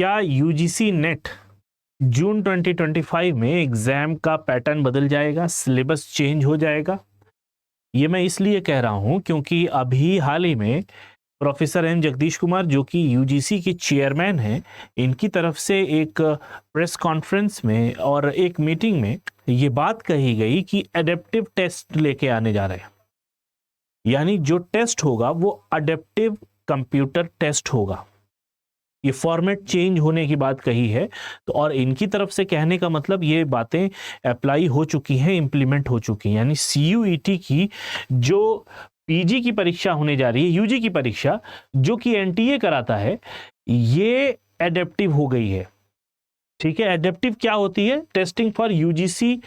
क्या UGC net जून 2025 में exam का पैटर्न बदल जाएगा, सिलेबस चेंज हो जाएगा? ये मैं इसलिए कह रहा हूं क्योंकि अभी हाल ही में प्रोफेसर एम जगदीश कुमार जो कि यूजीसी के चेयरमैन हैं, इनकी तरफ से एक प्रेस कॉन्फ्रेंस में और एक मीटिंग में ये बात कही गई कि एडेप्टिव टेस्ट लेके आने जा रहे हैं। यानी जो टेस्ट होगा वो अडेप्टिव कंप्यूटर टेस्ट होगा। ये फॉर्मेट चेंज होने की बात कही है। तो और इनकी तरफ से कहने का मतलब ये बातें अप्लाई हो चुकी हैं, इंप्लीमेंट हो चुकी हैं। यानी सीयूईटी की जो पीजी की परीक्षा होने जा रही है, यूजी की परीक्षा जो कि एनटीए कराता है, ये एडेप्टिव हो गई है। ठीक है, एडेप्टिव क्या होती है? Testing for UGC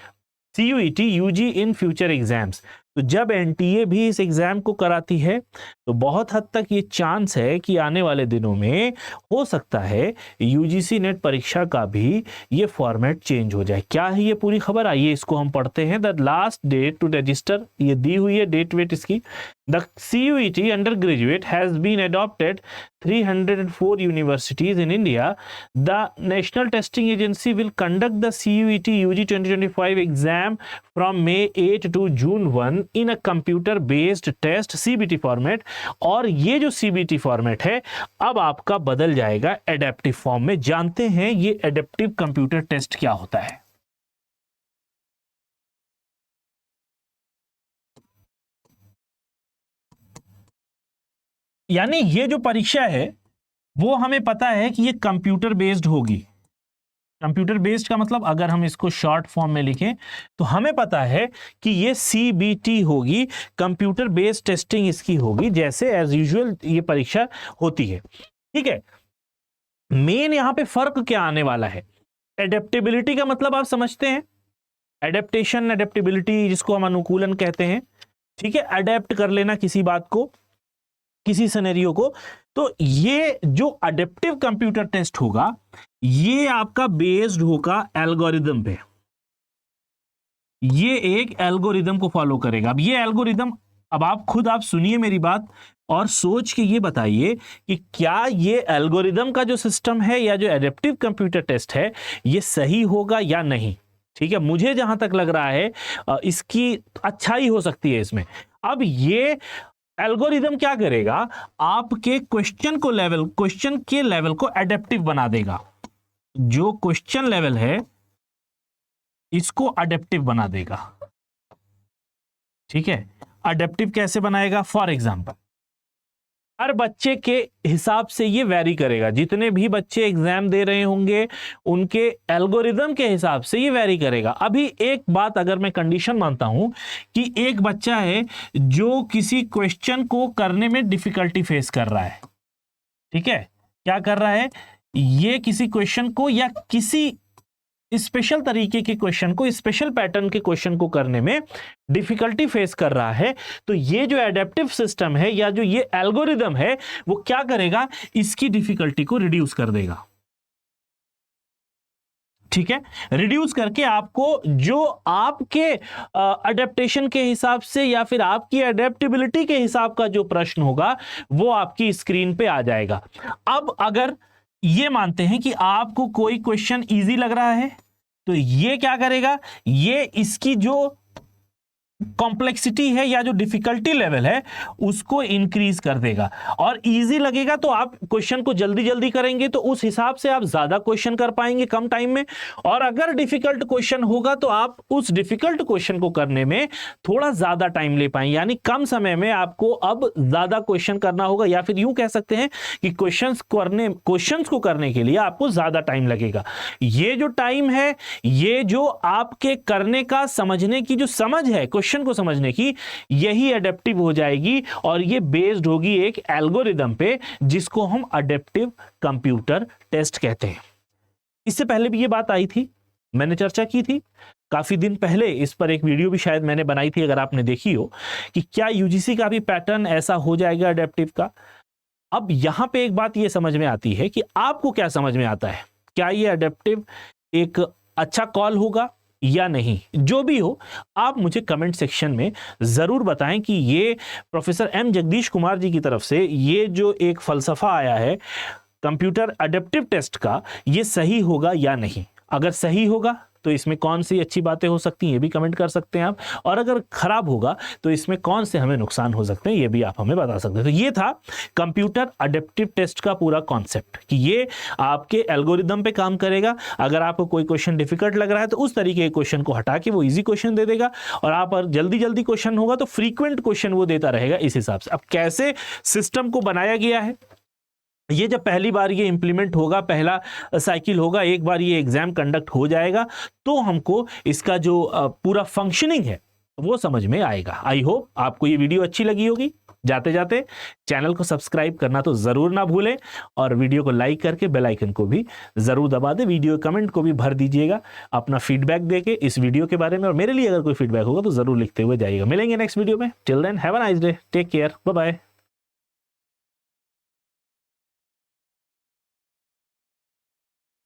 CUET UG in future exams. तो जब एनटीए भी इस एग्जाम को कराती है तो बहुत हद तक ये चांस है कि आने वाले दिनों में हो सकता है यूजीसी नेट परीक्षा का भी ये फॉर्मेट चेंज हो जाए। क्या है ये पूरी खबर? आइए इसको हम पढ़ते हैं। The last date to register, ये दी हुई है डेट वेट इसकी। The CUET undergraduate has been adopted 304 universities in India. The National Testing Agency will conduct the CUET UG 2025 exam from May 8 to June 1 in a computer-based test CBT format. और ये जो CBT format है अब आपका बदल जाएगा adaptive form में। जानते हैं ये एडेप्टिव कंप्यूटर टेस्ट क्या होता है? यानी ये जो परीक्षा है वो हमें पता है कि ये कंप्यूटर बेस्ड होगी। कंप्यूटर बेस्ड का मतलब अगर हम इसको शॉर्ट फॉर्म में लिखें तो हमें पता है कि ये सीबीटी होगी, कंप्यूटर बेस्ड टेस्टिंग इसकी होगी, जैसे एज यूजुअल ये परीक्षा होती है। ठीक है, मेन यहां पे फर्क क्या आने वाला है? एडेप्टेबिलिटी का मतलब आप समझते हैं, एडेप्टेशन, एडेप्टेबिलिटी जिसको हम अनुकूलन कहते हैं। ठीक है, अडेप्ट कर लेना किसी बात को, किसी सिनेरियो को। तो ये जो अडेप्टिव कंप्यूटर टेस्ट होगा ये आपका बेस्ड होगा एल्गोरिदम पे। ये एक एल्गोरिदम को फॉलो करेगा। अब ये एल्गोरिदम, अब आप खुद आप सुनिए मेरी बात और सोच के ये बताइए कि क्या ये एल्गोरिदम का जो सिस्टम है या जो एडेप्टिव कंप्यूटर टेस्ट है ये सही होगा या नहीं। ठीक है, मुझे जहां तक लग रहा है इसकी अच्छाई हो सकती है इसमें। अब ये एल्गोरिदम क्या करेगा? आपके क्वेश्चन के लेवल को एडेप्टिव बना देगा। जो क्वेश्चन लेवल है इसको एडेप्टिव बना देगा। ठीक है, एडेप्टिव कैसे बनाएगा? फॉर एग्जांपल हर बच्चे के हिसाब से ये वैरी करेगा। जितने भी बच्चे एग्जाम दे रहे होंगे उनके एल्गोरिदम के हिसाब से ये वैरी करेगा। अभी एक बात अगर मैं कंडीशन मानता हूं कि एक बच्चा है जो किसी क्वेश्चन को करने में डिफिकल्टी फेस कर रहा है। ठीक है, क्या कर रहा है? ये किसी क्वेश्चन को या किसी स्पेशल तरीके के क्वेश्चन को, स्पेशल पैटर्न के क्वेश्चन को करने में डिफिकल्टी फेस कर रहा है। तो ये जो एडेप्टिव सिस्टम है या जो ये एल्गोरिदम है वो क्या करेगा? इसकी डिफिकल्टी को रिड्यूस कर देगा। ठीक है, रिड्यूस करके आपको जो आपके अडेप्टेशन के हिसाब से या फिर आपकी अडेप्टेबिलिटी के हिसाब का जो प्रश्न होगा वो आपकी स्क्रीन पे आ जाएगा। अब अगर ये मानते हैं कि आपको कोई क्वेश्चन इजी लग रहा है तो ये क्या करेगा? ये इसकी जो कॉम्प्लेक्सिटी है या जो डिफिकल्टी लेवल है उसको इंक्रीज कर देगा। और इजी लगेगा तो आप क्वेश्चन को जल्दी जल्दी करेंगे तो उस हिसाब से आप ज्यादा क्वेश्चन कर पाएंगे कम टाइम में। और अगर डिफिकल्ट क्वेश्चन होगा तो आप उस डिफिकल्ट क्वेश्चन को करने में थोड़ा ज्यादा टाइम ले पाएंगे। यानी कम समय में आपको अब ज्यादा क्वेश्चन करना होगा, या फिर यूं कह सकते हैं कि क्वेश्चंस को करने के लिए आपको ज्यादा टाइम लगेगा। ये जो टाइम है, ये जो आपके करने का, समझने की जो समझ है क्वेश्चन को समझने की, यही एडेप्टिव हो जाएगी। और ये बेस्ड होगी एक एल्गोरिदम पे जिसको हम एडेप्टिव कंप्यूटर टेस्ट कहते हैं। इससे पहले भी ये बात आई थी, मैंने चर्चा की थी काफी दिन पहले, इस पर एक वीडियो भी शायद मैंने बनाई थी अगर आपने देखी हो, कि क्या यूजीसी का भी पैटर्न ऐसा हो जाएगा एडेप्टिव का। अब यहां पे एक बात ये समझ में आती है कि आपको क्या समझ में आता है, क्या ये एडेप्टिव एक अच्छा कॉल होगा या नहीं। जो भी हो आप मुझे कमेंट सेक्शन में जरूर बताएं कि ये प्रोफेसर एम जगदीश कुमार जी की तरफ से ये जो एक फलसफा आया है कंप्यूटर अडेप्टिव टेस्ट का ये सही होगा या नहीं। अगर सही होगा तो इसमें कौन सी अच्छी बातें हो सकती हैं ये भी कमेंट कर सकते हैं आप, और अगर खराब होगा तो इसमें कौन से हमें नुकसान हो सकते हैं ये भी आप हमें बता सकते हैं। तो ये था कंप्यूटर अडेप्टिव टेस्ट का पूरा कॉन्सेप्ट कि ये आपके एल्गोरिदम पे काम करेगा। अगर आपको कोई क्वेश्चन डिफिकल्ट लग रहा है तो उस तरीके के क्वेश्चन को हटा के वो इजी क्वेश्चन दे देगा, और आप जल्दी जल्दी क्वेश्चन होगा तो फ्रीक्वेंट क्वेश्चन वो देता रहेगा इस हिसाब से। अब कैसे सिस्टम को बनाया गया है, ये जब पहली बार ये इंप्लीमेंट होगा, पहला साइकिल होगा, एक बार ये एग्जाम कंडक्ट हो जाएगा तो हमको इसका जो पूरा फंक्शनिंग है वो समझ में आएगा। आई होप आपको ये वीडियो अच्छी लगी होगी। जाते जाते चैनल को सब्सक्राइब करना तो जरूर ना भूलें, और वीडियो को लाइक करके बेल आइकन को भी जरूर दबा दें। वीडियो कमेंट को भी भर दीजिएगा अपना फीडबैक देके इस वीडियो के बारे में, और मेरे लिए अगर कोई फीडबैक होगा तो जरूर लिखते हुए जाइएगा। मिलेंगे नेक्स्ट वीडियो में। Till then have a nice day, take care, bye bye.